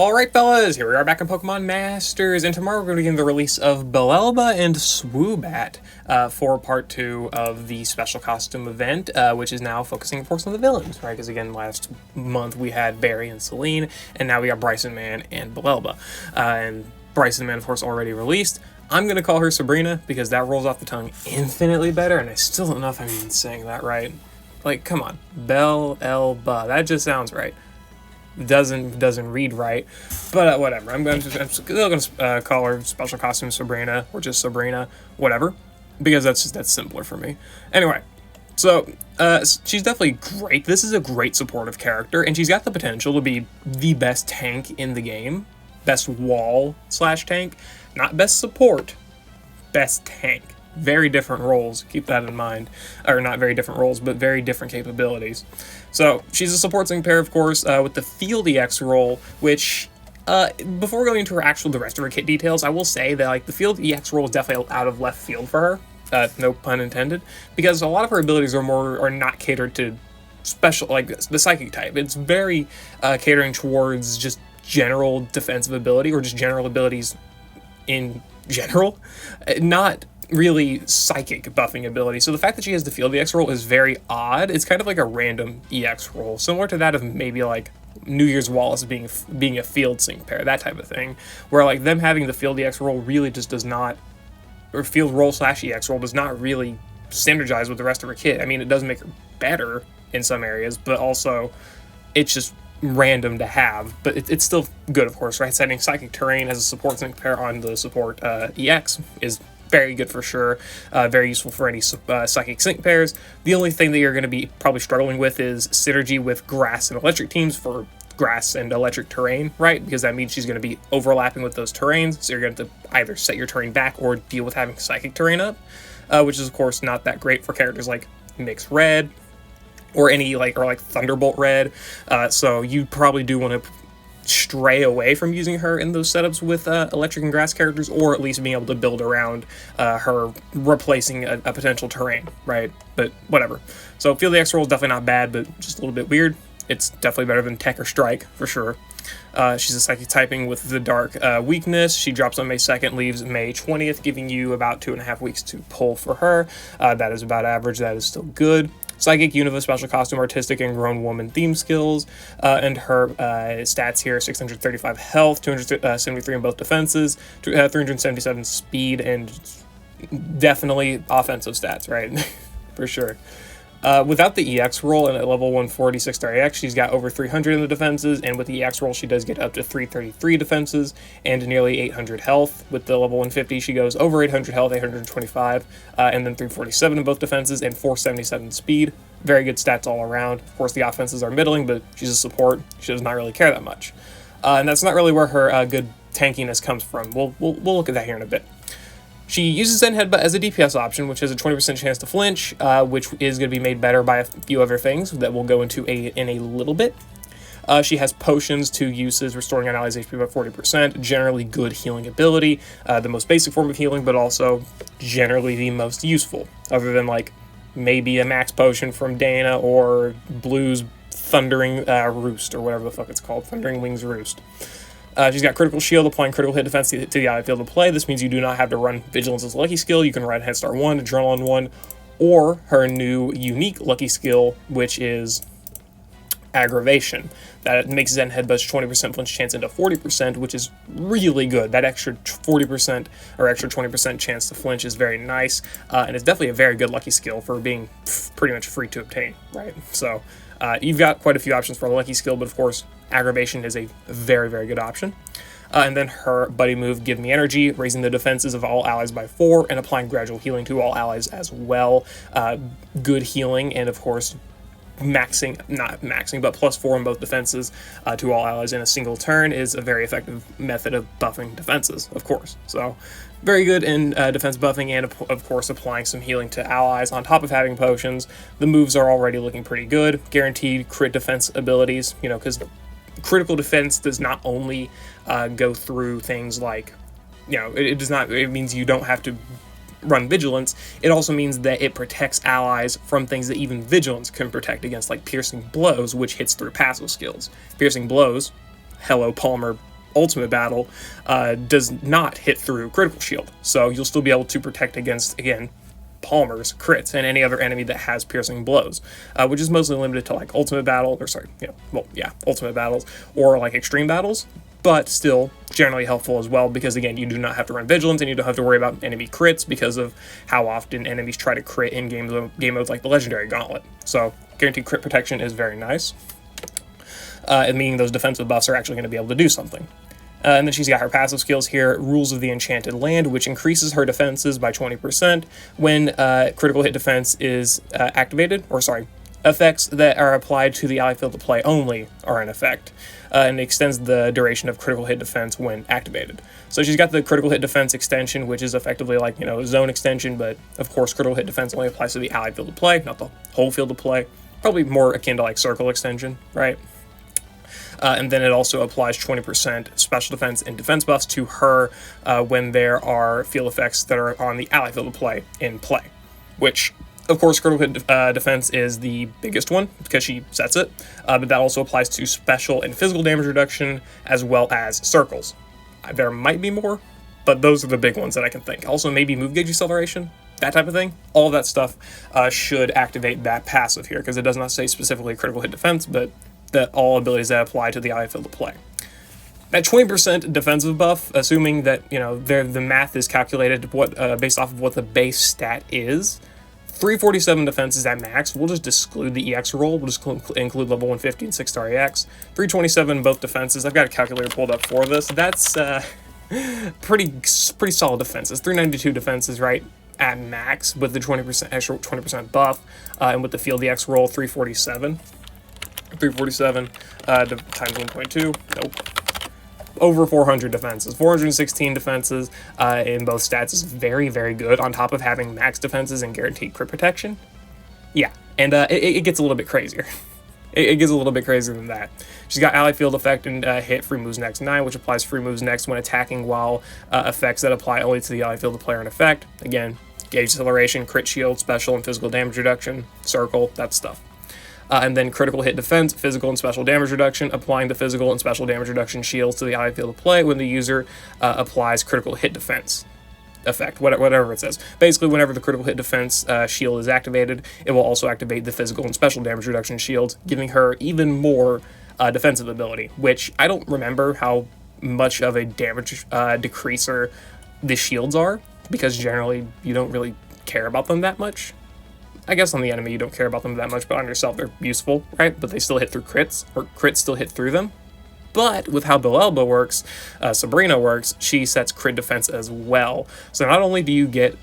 Alright fellas, here we are back in Pokemon Masters, and tomorrow we're going to begin the release of Bellelba and Swoobat for part 2 of the special costume event, which is now focusing, of course, on the villains, right? Because again, last month we had Barry and Celine, and now we got Bryson Man and Bellelba. And Bryson Man, of course, already released. I'm going to call her Sabrina, because that rolls off the tongue infinitely better, and I still don't know if I'm even saying that right. Like, come on. Bellelba. That just sounds right. Doesn't read right, but whatever. I'm still gonna call her Special Costume Sabrina, or just Sabrina, whatever, because that's simpler for me. Anyway, so she's definitely great. This is a great supportive character, and she's got the potential to be the best tank in the game, best wall / tank, not best support, best tank. Very different roles, keep that in mind. Or not very different roles, but very different capabilities. So, she's a support sync pair, of course, with the Field EX role, which, before going into the rest of her kit details, I will say that, like, the Field EX role is definitely out of left field for her, no pun intended, because a lot of her abilities are not catered to special, like, the Psychic type. It's very, catering towards just general defensive ability, or just general abilities in general, not really psychic buffing ability. So the fact that she has the Field EX role is very odd. It's kind of like a random EX role, similar to that of maybe like New Year's Wallace being a field sync pair, that type of thing, where like them having the Field EX role really just does not, or field role / EX role does not really synergize with the rest of her kit. I mean, it does make her better in some areas, but also it's just random to have, but it's still good, of course, right? Setting Psychic Terrain as a support sync pair on the support EX is very good for sure, very useful for any Psychic Sync pairs. The only thing that you're going to be probably struggling with is synergy with Grass and Electric teams for Grass and Electric terrain, right? Because that means she's going to be overlapping with those terrains, so you're going to have to either set your terrain back or deal with having Psychic terrain up, which is, of course, not that great for characters like Mix Red, or any like Thunderbolt Red, so you probably do want to stray away from using her in those setups with electric and grass characters, or at least being able to build around her replacing a potential terrain, right? But whatever. So Field EX role is definitely not bad, but just a little bit weird. It's definitely better than Tech or Strike, for sure. She's a Psychic typing with the Dark weakness. She drops on May 2nd, leaves May 20th, giving you about 2.5 weeks to pull for her. That is about average. That is still good. Psychic, Unova, Special Costume, Artistic, and Grown Woman theme skills, and her stats here: 635 health, 273 in both defenses, 377 speed, and definitely offensive stats, right? For sure. Without the EX roll and at level 146 star EX, she's got over 300 in the defenses, and with the EX roll, she does get up to 333 defenses and nearly 800 health. With the level 150, she goes over 800 health, 825, and then 347 in both defenses and 477 speed. Very good stats all around. Of course, the offenses are middling, but she's a support. She does not really care that much. And that's not really where her good tankiness comes from. We'll look at that here in a bit. She uses Zen Headbutt as a DPS option, which has a 20% chance to flinch, which is going to be made better by a few other things that we'll go into in a little bit. She has potions, 2 uses, restoring an ally's HP by 40%, generally good healing ability, the most basic form of healing, but also generally the most useful, other than like maybe a max potion from Dana or Blue's Thundering Roost, or whatever the fuck it's called, Thundering Wings Roost. She's got Critical Shield, applying critical hit defense to the ally field of play. This means you do not have to run Vigilance as a lucky skill. You can run Head Start 1, Adrenaline 1, or her new unique lucky skill, which is Aggravation. That makes Zen Headbutt's 20% flinch chance into 40%, which is really good. That extra 40% or extra 20% chance to flinch is very nice, and it's definitely a very good lucky skill for being pretty much free to obtain, right? So you've got quite a few options for a lucky skill, but of course, Aggravation is a very, very good option. And then her buddy move, Give Me Energy, raising the defenses of all allies by 4 and applying gradual healing to all allies as well. Good healing, and of course, not maxing, but +4 in both defenses to all allies in a single turn is a very effective method of buffing defenses, of course. So very good in defense buffing, and of course applying some healing to allies on top of having potions. The moves are already looking pretty good. Guaranteed crit defense abilities, you know, because critical defense does not only go through things like, you know, it means you don't have to run Vigilance. It also means that it protects allies from things that even Vigilance can protect against, like Piercing Blows, which hits through passive skills. Piercing Blows, hello Palmer Ultimate Battle does not hit through Critical Shield. So you'll still be able to protect against, again, Palmers, crits, and any other enemy that has piercing blows, which is mostly limited to like Ultimate Battle, or sorry, Ultimate Battles, or like Extreme Battles, but still generally helpful as well, because again, you do not have to run Vigilance, and you don't have to worry about enemy crits because of how often enemies try to crit in game modes like the Legendary Gauntlet. So guaranteed crit protection is very nice, and meaning those defensive buffs are actually going to be able to do something. And then she's got her passive skills here, Rules of the Enchanted Land, which increases her defenses by 20% when critical hit defense is activated, or sorry, effects that are applied to the ally field of play only are in effect, and extends the duration of critical hit defense when activated. So she's got the critical hit defense extension, which is effectively like, zone extension, but of course critical hit defense only applies to the ally field of play, not the whole field of play. Probably more akin to like circle extension, right? And then it also applies 20% special defense and defense buffs to her when there are field effects that are on the ally field of play in play, which, of course, critical hit defense is the biggest one because she sets it, but that also applies to special and physical damage reduction as well as circles. There might be more, but those are the big ones that I can think. Also, maybe move gauge acceleration, that type of thing. All of that stuff should activate that passive here, because it does not say specifically critical hit defense, but that all abilities that apply to the ally field of play. That 20% defensive buff, assuming that the math is calculated based off of what the base stat is, 347 defense is at max. We'll just exclude the EX roll. We'll just include level 150 and 6-star EX. 327 both defenses. I've got a calculator pulled up for this. That's pretty solid defenses. 392 defenses, right, at max with the 20% extra 20% buff, and with the field EX roll 347. 347 times 1.2, nope. Over 400 defenses. 416 defenses in both stats is very, very good, on top of having max defenses and guaranteed crit protection. Yeah, and it gets a little bit crazier. It gets a little bit crazier than that. She's got ally field effect and hit free moves next 9, which applies free moves next when attacking, while effects that apply only to the ally field of player in effect. Again, gauge acceleration, crit shield, special and physical damage reduction, circle, that stuff. And then critical hit defense, physical and special damage reduction, applying the physical and special damage reduction shields to the ally field of play when the user applies critical hit defense effect, whatever it says. Basically, whenever the critical hit defense shield is activated, it will also activate the physical and special damage reduction shields, giving her even more defensive ability, which I don't remember how much of a damage decreaser the shields are, because generally you don't really care about them that much. I guess on the enemy you don't care about them that much, but on yourself they're useful, right? But they still hit through crits, or crits still hit through them. But with how Bellelba works, Sabrina works, she sets crit defense as well. So not only do you get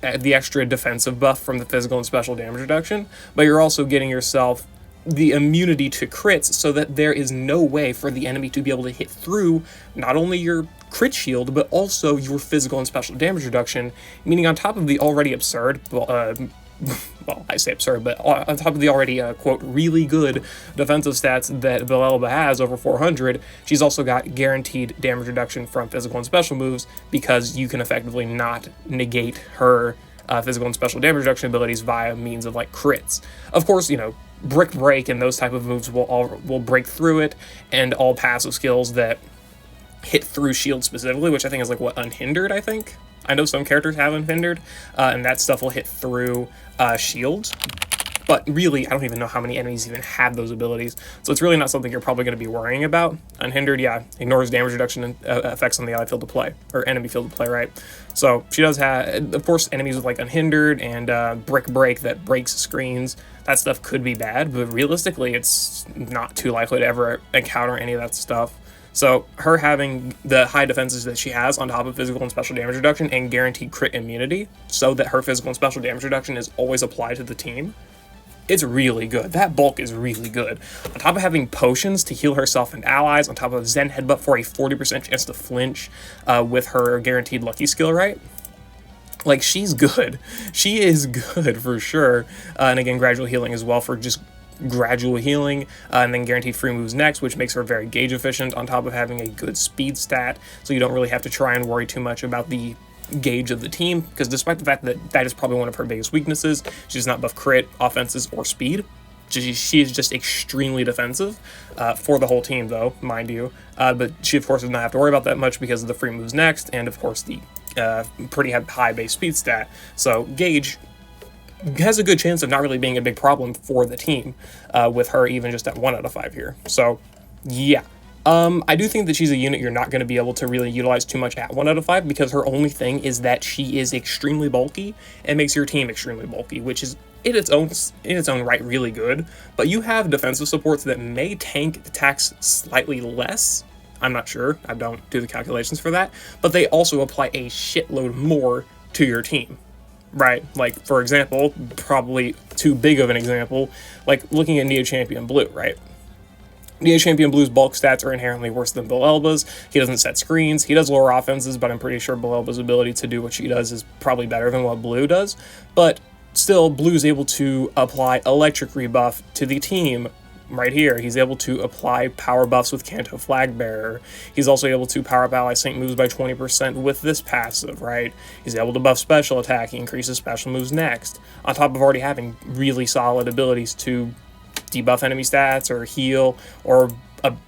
the extra defensive buff from the physical and special damage reduction, but you're also getting yourself the immunity to crits, so that there is no way for the enemy to be able to hit through not only your crit shield, but also your physical and special damage reduction, meaning on top of the already absurd, well, I say absurd, but on top of the already, quote, really good defensive stats that Bellelba has, over 400, she's also got guaranteed damage reduction from physical and special moves, because you can effectively not negate her physical and special damage reduction abilities via means of, like, crits. Of course, Brick Break and those type of moves will break through it, and all passive skills that hit through shield specifically, which I think is, like, what, Unhindered, I think? I know some characters have Unhindered, and that stuff will hit through shields, but really, I don't even know how many enemies even have those abilities, so it's really not something you're probably going to be worrying about. Unhindered, yeah, ignores damage reduction effects on the ally field of play, or enemy field of play, right? So she does have, of course, enemies with like Unhindered and Brick Break that breaks screens. That stuff could be bad, but realistically, it's not too likely to ever encounter any of that stuff. So her having the high defenses that she has on top of physical and special damage reduction and guaranteed crit immunity, so that her physical and special damage reduction is always applied to the team, it's really good. That bulk is really good. On top of having potions to heal herself and allies, on top of Zen Headbutt for a 40% chance to flinch with her guaranteed lucky skill, right? Like, she's good. She is good for sure. And again, gradual healing as well for just gradual healing, and then guaranteed free moves next, which makes her very gauge efficient, on top of having a good speed stat, so you don't really have to try and worry too much about the gauge of the team, because despite the fact that that is probably one of her biggest weaknesses, she does not buff crit, offenses, or speed. She is just extremely defensive for the whole team, though, mind you. But she, of course, does not have to worry about that much because of the free moves next, and, of course, the pretty high base speed stat. So Gage has a good chance of not really being a big problem for the team with her even just at 1 out of 5 here. So, yeah. I do think that she's a unit you're not going to be able to really utilize too much at 1 out of 5 because her only thing is that she is extremely bulky and makes your team extremely bulky, which is in its own right really good. But you have defensive supports that may tank attacks slightly less. I'm not sure. I don't do the calculations for that. But they also apply a shitload more to your team. Right? Like, for example, probably too big of an example, like looking at Neo Champion Blue, right? Neo Champion Blue's bulk stats are inherently worse than Bellelba's. He doesn't set screens. He does lower offenses, but I'm pretty sure Bellelba's ability to do what she does is probably better than what Blue does. But still, Blue's able to apply electric rebuff to the team right here. He's able to apply power buffs with Kanto Flag Bearer. He's also able to power up ally sync moves by 20% with this passive, right? He's able to buff special attack. He increases special moves next, on top of already having really solid abilities to debuff enemy stats or heal or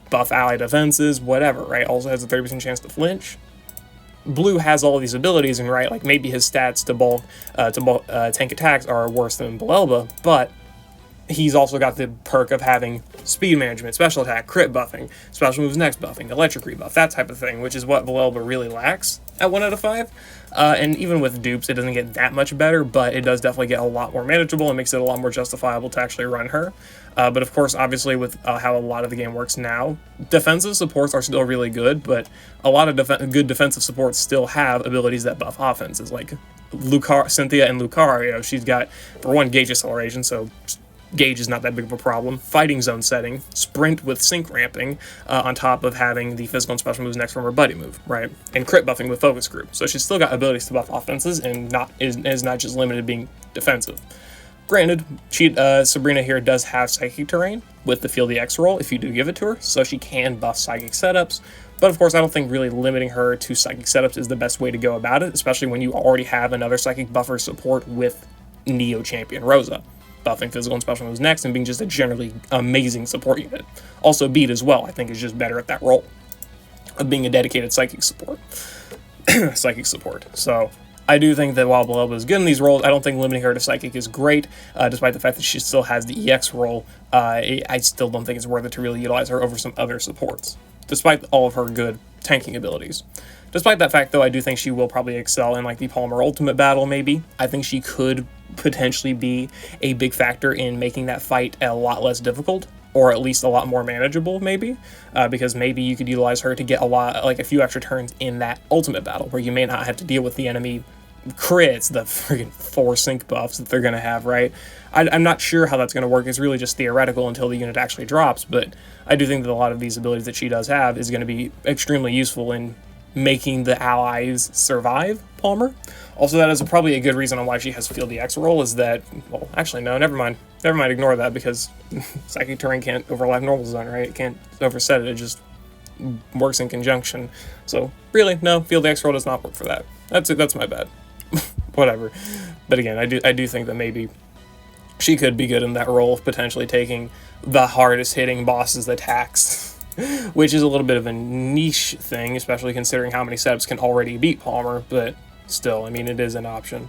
buff ally defenses, whatever, right? Also has a 30% chance to flinch. Blue has all of these abilities, and right, like maybe his stats to tank attacks are worse than Bellelba, but he's also got the perk of having speed management, special attack, crit buffing, special moves next buffing, electric rebuff, that type of thing, which is what Bellelba really lacks at 1 out of 5. And even with dupes, it doesn't get that much better, but it does definitely get a lot more manageable and makes it a lot more justifiable to actually run her. But of course, obviously, with how a lot of the game works now, defensive supports are still really good, but a lot of good defensive supports still have abilities that buff offenses, like Cynthia and Lucario. She's got, for one, gauge acceleration, so Gauge is not that big of a problem. Fighting zone setting, sprint with sync ramping, on top of having the physical and special moves next from her buddy move, right? And crit buffing with focus group. So she's still got abilities to buff offenses and is not just limited to being defensive. Granted, Sabrina here does have Psychic Terrain with the Feel the X roll if you do give it to her, so she can buff Psychic setups. But of course, I don't think really limiting her to Psychic setups is the best way to go about it, especially when you already have another Psychic buffer support with Neo Champion Rosa, buffing physical and special moves next and being just a generally amazing support unit. Also, Beat as well, I think, is just better at that role of being a dedicated Psychic support. So I do think that while Bellelba is good in these roles, I don't think limiting her to Psychic is great, despite the fact that she still has the EX role. I still don't think it's worth it to really utilize her over some other supports, despite all of her good tanking abilities. Despite that fact, though, I do think she will probably excel in like the Palmer Ultimate battle, maybe. I think she could potentially be a big factor in making that fight a lot less difficult, or at least a lot more manageable, maybe, because maybe you could utilize her to get a few extra turns in that Ultimate battle, where you may not have to deal with the enemy crits, the friggin' 4 sync buffs that they're going to have, right? I'm not sure how that's going to work. It's really just theoretical until the unit actually drops, but I do think that a lot of these abilities that she does have is going to be extremely useful in making the allies survive Palmer. Also, that is probably a good reason on why she has Feel the X roll, is that, well, actually, no, never mind, ignore that, because Psychic Terrain can't overlap Normal Zone, right? It can't overset it, it just works in conjunction. So, really, no, Feel the X roll does not work for that. That's my bad. Whatever. But again, I do think that maybe she could be good in that role of potentially taking the hardest hitting boss's attacks, which is a little bit of a niche thing, especially considering how many setups can already beat Palmer, but still, I mean, it is an option.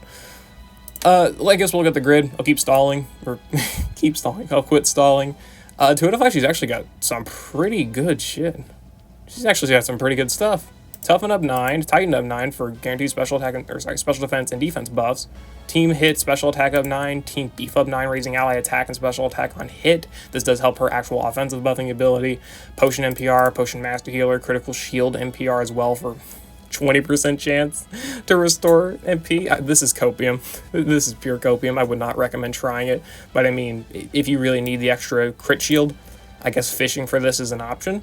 I guess we'll look at the grid. I'll keep stalling, or I'll quit stalling. 2 out of 5, she's actually got some pretty good shit. She's actually got some pretty good stuff. Toughen up 9, Tighten up 9 for guaranteed special defense and defense buffs. Team hit, special attack up 9, team beef up 9, raising ally attack and special attack on hit. This does help her actual offensive buffing ability. Potion NPR, Potion Master Healer, critical shield NPR as well for 20% chance to restore MP. This is copium. This is pure copium. I would not recommend trying it, but I mean, if you really need the extra crit shield, I guess fishing for this is an option.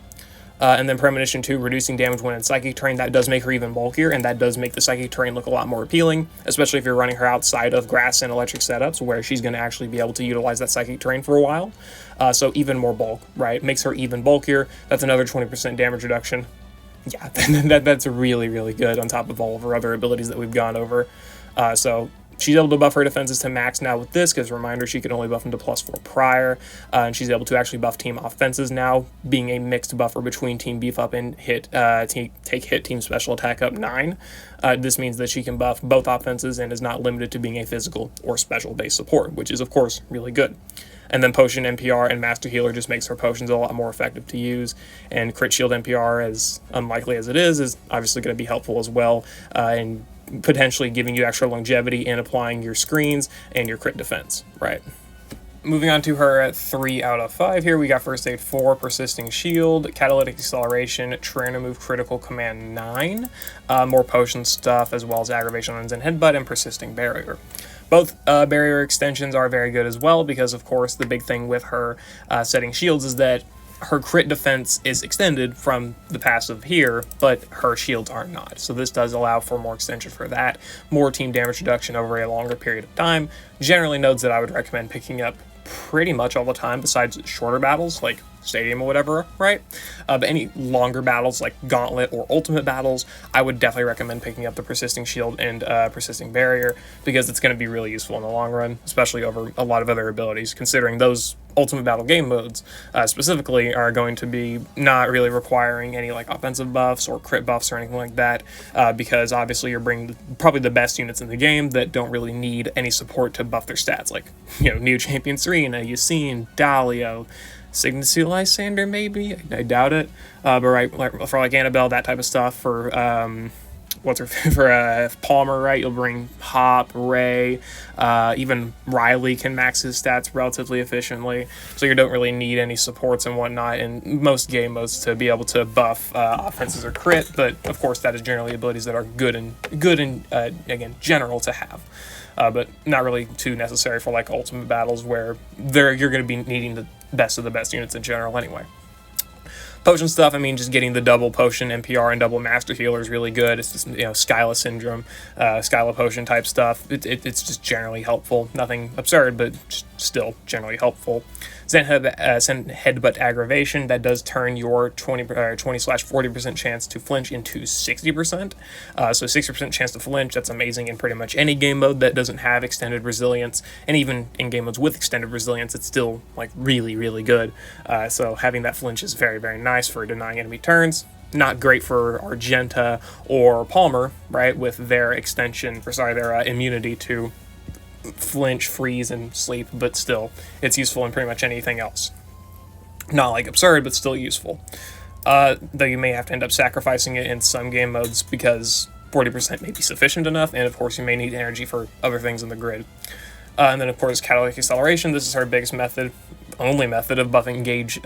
And then Premonition 2, reducing damage when in Psychic Terrain. That does make her even bulkier, and that does make the Psychic Terrain look a lot more appealing, especially if you're running her outside of grass and electric setups, where she's going to actually be able to utilize that Psychic Terrain for a while. So even more bulk, right? Makes her even bulkier. That's another 20% damage reduction. Yeah, that's really, really good on top of all of her other abilities that we've gone over. So she's able to buff her defenses to max now with this, because reminder, she could only buff them to +4 prior, and she's able to actually buff team offenses now, being a mixed buffer between team beef up and hit take hit team special attack up 9. This means that she can buff both offenses and is not limited to being a physical or special based support, which is of course really good. And then Potion NPR and Master Healer just makes her potions a lot more effective to use. And Crit Shield NPR, as unlikely as it is obviously going to be helpful as well, and potentially giving you extra longevity in applying your screens and your crit defense, right? Moving on to her at 3 out of 5 here, we got First Aid 4, Persisting Shield, Catalytic Acceleration, Trainer Move, Critical Command 9, more potion stuff, as well as Aggravation on and Headbutt, and Persisting Barrier. Both barrier extensions are very good as well, because of course the big thing with her setting shields is that her crit defense is extended from the passive here, but her shields are not. So this does allow for more extension for that, more team damage reduction over a longer period of time. Generally nodes that I would recommend picking up pretty much all the time, besides shorter battles like Stadium or whatever, right? But any longer battles like Gauntlet or Ultimate battles, I would definitely recommend picking up the Persisting Shield and Persisting Barrier, because it's going to be really useful in the long run, especially over a lot of other abilities, considering those Ultimate Battle game modes specifically are going to be not really requiring any like offensive buffs or crit buffs or anything like that, because obviously you're bringing probably the best units in the game that don't really need any support to buff their stats, like, you know, Neo Champion Serena, Yassine, Dalio, Cygnus Lysander, maybe? I doubt it. But right, for like Annabelle, that type of stuff. For Palmer, right? You'll bring Hop, Ray, even Riley can max his stats relatively efficiently. So you don't really need any supports and whatnot in most game modes to be able to buff offenses or crit. But of course, that is generally abilities that are good and again, general to have. But not really too necessary for like ultimate battles where you're going to be needing the best of the best units in general anyway. Potion stuff, I mean, just getting the double potion NPR and double master healer is really good. It's just, you know, Skyla syndrome, Skyla potion type stuff. It's just generally helpful. Nothing absurd, but just still generally helpful. Send Headbutt Aggravation, that does turn your 20/40% chance to flinch into 60%. So 60% chance to flinch, that's amazing in pretty much any game mode that doesn't have extended resilience. And even in game modes with extended resilience, it's still like really, really good. So having that flinch is very, very nice for denying enemy turns. Not great for Argenta or Palmer, right, with their their immunity to flinch, freeze, and sleep, but still, it's useful in pretty much anything else. Not like absurd, but still useful. Though you may have to end up sacrificing it in some game modes because 40% may be sufficient enough, and of course you may need energy for other things in the grid. And then of course Catalytic Acceleration, this is her biggest only method of buffing gauge,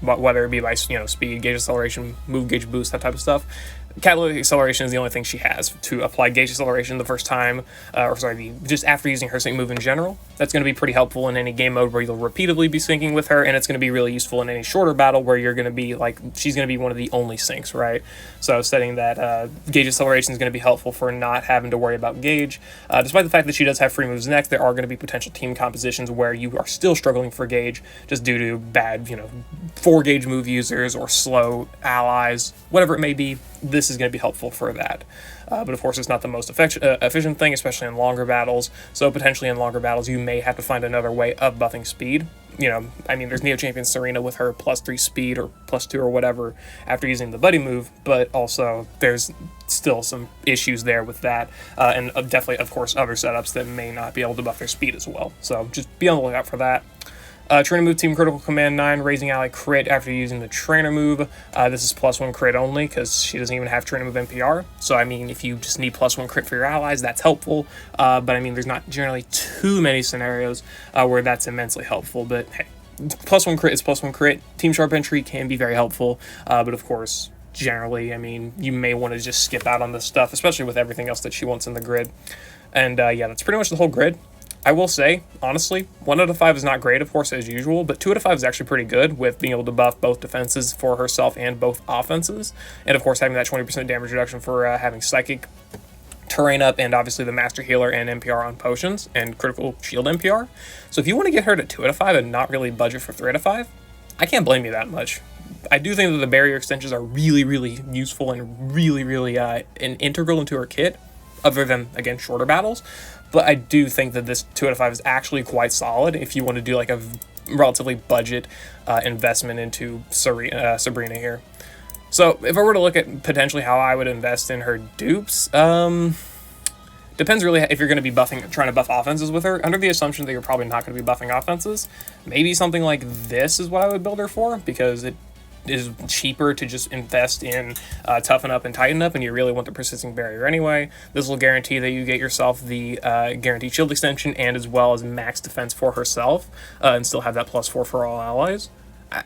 whether it be by, you know, speed, gauge acceleration, move gauge boost, that type of stuff. Catalytic Acceleration is the only thing she has to apply gauge acceleration the first time, just after using her sync move in general. That's going to be pretty helpful in any game mode where you'll repeatedly be syncing with her, and it's going to be really useful in any shorter battle where you're going to be like, she's going to be one of the only syncs, right? So setting that gauge acceleration is going to be helpful for not having to worry about gauge. Despite the fact that she does have free moves next, there are going to be potential team compositions where you are still struggling for gauge just due to bad, 4 gauge move users or slow allies, whatever it may be. This is going to be helpful for that. But of course, it's not the most efficient thing, especially in longer battles. So potentially in longer battles, you may have to find another way of buffing speed. There's Neo Champion Serena with her +3 speed or +2 or whatever after using the buddy move, but also there's still some issues there with that. And definitely, of course, other setups that may not be able to buff their speed as well. So just be on the lookout for that. Trainer move, Team Critical Command 9, raising ally crit after using the trainer move. This is +1 crit only because she doesn't even have trainer move NPR. So, if you just need +1 crit for your allies, that's helpful. But, there's not generally too many scenarios where that's immensely helpful. But, hey, +1 crit is +1 crit. Team Sharp Entry can be very helpful. But, of course, generally, you may want to just skip out on this stuff, especially with everything else that she wants in the grid. And, that's pretty much the whole grid. I will say, honestly, 1 out of 5 is not great, of course, as usual, but 2 out of 5 is actually pretty good with being able to buff both defenses for herself and both offenses. And, of course, having that 20% damage reduction for having Psychic, Terrain up, and obviously the Master Healer and NPR on potions, and Critical Shield NPR. So if you want to get her to 2 out of 5 and not really budget for 3 out of 5, I can't blame you that much. I do think that the barrier extensions are really, really useful and really, really integral into her kit. other than, again, shorter battles. But I do think that this 2 out of 5 is actually quite solid if you want to do like a relatively budget investment into Sabrina here. So if I were to look at potentially how I would invest in her dupes, depends really if you're going to be trying to buff offenses with her. Under the assumption that you're probably not going to be buffing offenses, maybe something like this is what I would build her for, because it is cheaper to just invest in Toughen Up and Tighten Up, and you really want the Persisting Barrier anyway. This will guarantee that you get yourself the Guaranteed Shield extension and as well as max defense for herself, and still have that +4 for all allies.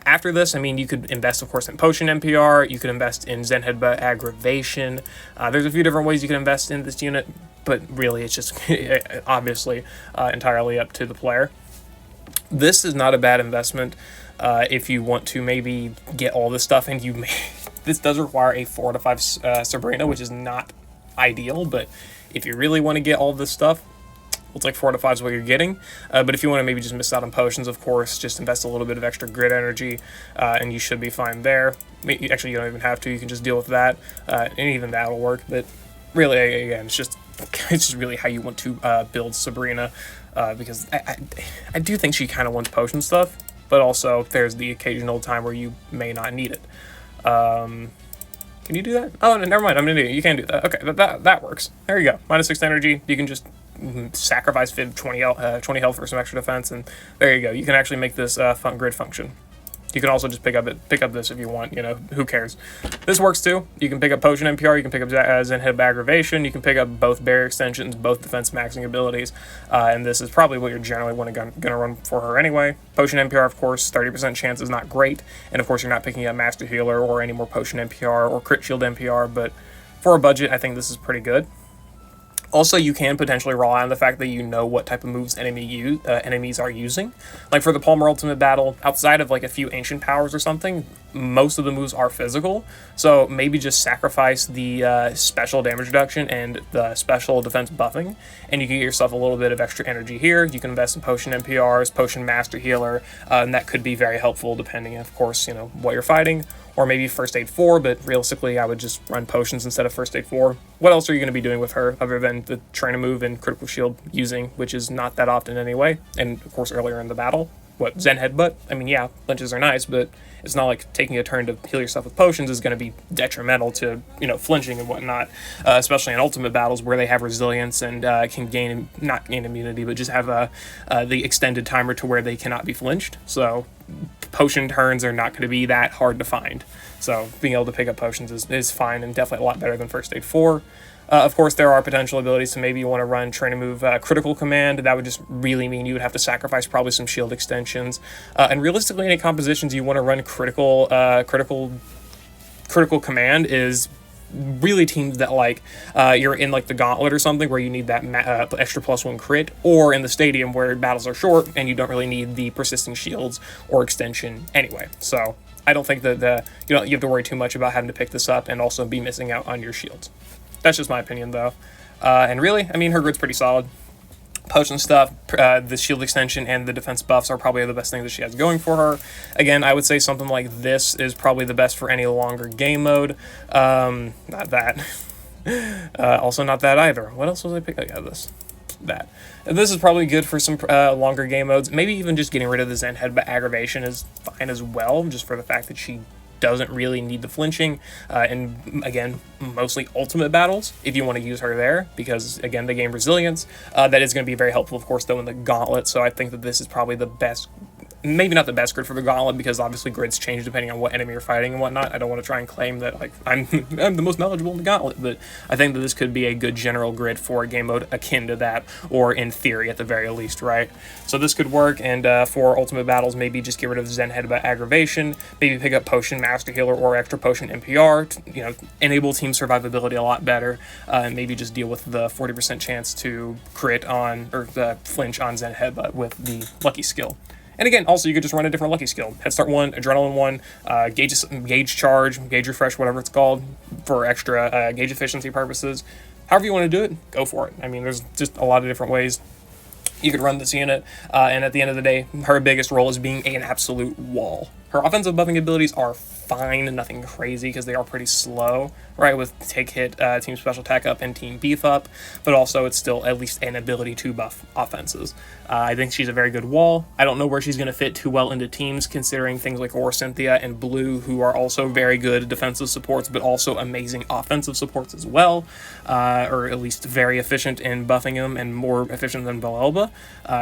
After this, I mean, you could invest, of course, in Potion NPR, you could invest in Zen Headbutt Aggravation. There's a few different ways you can invest in this unit, but really it's just obviously entirely up to the player. This is not a bad investment if you want to maybe get all this stuff, and this does require a 4 to 5 Sabrina, which is not ideal, but if you really want to get all this stuff, looks like 4 to 5 is what you're getting. But if you want to maybe just miss out on potions, of course, just invest a little bit of extra grid energy, and you should be fine there. Actually, you don't even have to. You can just deal with that, and even that will work. But really, again, it's just really how you want to build Sabrina, because I do think she kind of wants potion stuff, but also there's the occasional time where you may not need it. Can you do that? Oh, never mind. I'm an idiot. You can't do that. Okay, that works. There you go. -6 energy. You can just sacrifice 20 health for some extra defense, and there you go. You can actually make this grid function. You can also just pick up this if you want. You know, who cares? This works too. You can pick up Potion NPR. You can pick up Zen Headbutt Aggravation. You can pick up both barrier extensions, both defense maxing abilities, and this is probably what you're generally gonna run for her anyway. Potion NPR, of course, 30% chance is not great, and of course you're not picking up Master Healer or any more Potion NPR or Crit Shield NPR. But for a budget, I think this is pretty good. Also, you can potentially rely on the fact that you know what type of moves enemies are using. Like for the Palmer Ultimate Battle, outside of like a few ancient powers or something, most of the moves are physical. So maybe just sacrifice the special damage reduction and the special defense buffing, and you can get yourself a little bit of extra energy here. You can invest in Potion NPRs, Potion Master Healer, and that could be very helpful depending, of course, you know, what you're fighting. Or maybe First Aid 4, but realistically I would just run potions instead of First Aid 4. What else are you going to be doing with her other than the Train a Move and Critical Shield using, which is not that often anyway, and of course earlier in the battle. What, Zen Headbutt? I mean, yeah, flinches are nice, but it's not like taking a turn to heal yourself with potions is going to be detrimental to, you know, flinching and whatnot, especially in ultimate battles where they have resilience and can not gain immunity, but just have the extended timer to where they cannot be flinched. So potion turns are not going to be that hard to find. So being able to pick up potions is fine and definitely a lot better than First Aid 4. Of course, there are potential abilities, so maybe you want to run Train a Move Critical Command. That would just really mean you would have to sacrifice probably some shield extensions. And realistically, any compositions you want to run critical command is really teams that like you're in like the Gauntlet or something where you need that extra +1 crit, or in the Stadium where battles are short and you don't really need the persisting shields or extension anyway. So I don't think that you have to worry too much about having to pick this up and also be missing out on your shields. That's just my opinion, though. And really, I mean, her grid's pretty solid. Potion stuff, the shield extension, and the defense buffs are probably the best things that she has going for her. Again, I would say something like this is probably the best for any longer game mode. Not that. Also not that either. What else was I picking? Yeah, that. This is probably good for some longer game modes. Maybe even just getting rid of the Zen Headbutt Aggravation is fine as well, just for the fact that she doesn't really need the flinching, and again, mostly ultimate battles if you want to use her there, because again, they gain resilience. That is going to be very helpful, of course, though, in the Gauntlet. So I think that this is probably the best, maybe not the best grid for the Gauntlet, because obviously grids change depending on what enemy you're fighting and whatnot. I don't want to try and claim that like I'm the most knowledgeable in the Gauntlet, but I think that this could be a good general grid for a game mode akin to that, or in theory at the very least, right? So this could work, and for ultimate battles, maybe just get rid of Zen Headbutt Aggravation, maybe pick up Potion Master Healer or extra Potion NPR to, enable team survivability a lot better, and maybe just deal with the 40% chance to crit on, or the flinch on Zen Headbutt with the Lucky skill. And again, also, you could just run a different Lucky skill. Head Start 1, Adrenaline 1, Gauge Charge, Gauge Refresh, whatever it's called, for extra gauge efficiency purposes. However you want to do it, go for it. I mean, there's just a lot of different ways you could run this unit, and at the end of the day, her biggest role is being an absolute wall. Her offensive buffing abilities are fine, nothing crazy, because they are pretty slow, right, with take hit, team special attack up, and team beef up, but also it's still at least an ability to buff offenses. I think she's a very good wall. I don't know where she's going to fit too well into teams, considering things like Cynthia and Blue, who are also very good defensive supports, but also amazing offensive supports as well, or at least very efficient in buffing them, and more efficient than Bellelba,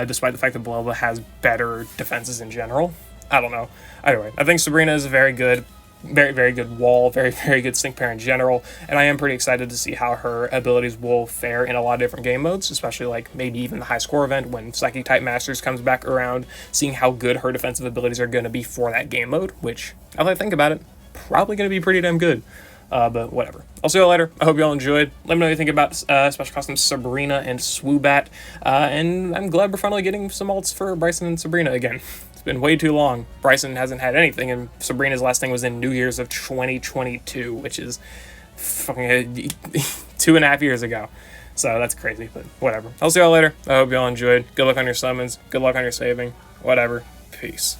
despite the fact that Bellelba has better defenses in general. I don't know. Either way, I think Sabrina is very good. Very, very good wall, very, very good stink pair in general, and I am pretty excited to see how her abilities will fare in a lot of different game modes, especially like maybe even the high score event when Psychic type Masters comes back around, seeing how good her defensive abilities are going to be for that game mode, which, now that I think about it, probably going to be pretty damn good. But whatever. I'll see you all later. I hope you all enjoyed. Let me know what you think about Special Costumes Sabrina and Swoobat, and I'm glad we're finally getting some alts for Bryson and Sabrina again. Been way too long. Bryson hasn't had anything, and Sabrina's last thing was in New Year's of 2022, which is fucking 2.5 years ago. So that's crazy, but whatever. I'll see y'all later. I hope y'all enjoyed. Good luck on your summons. Good luck on your saving. Whatever. Peace.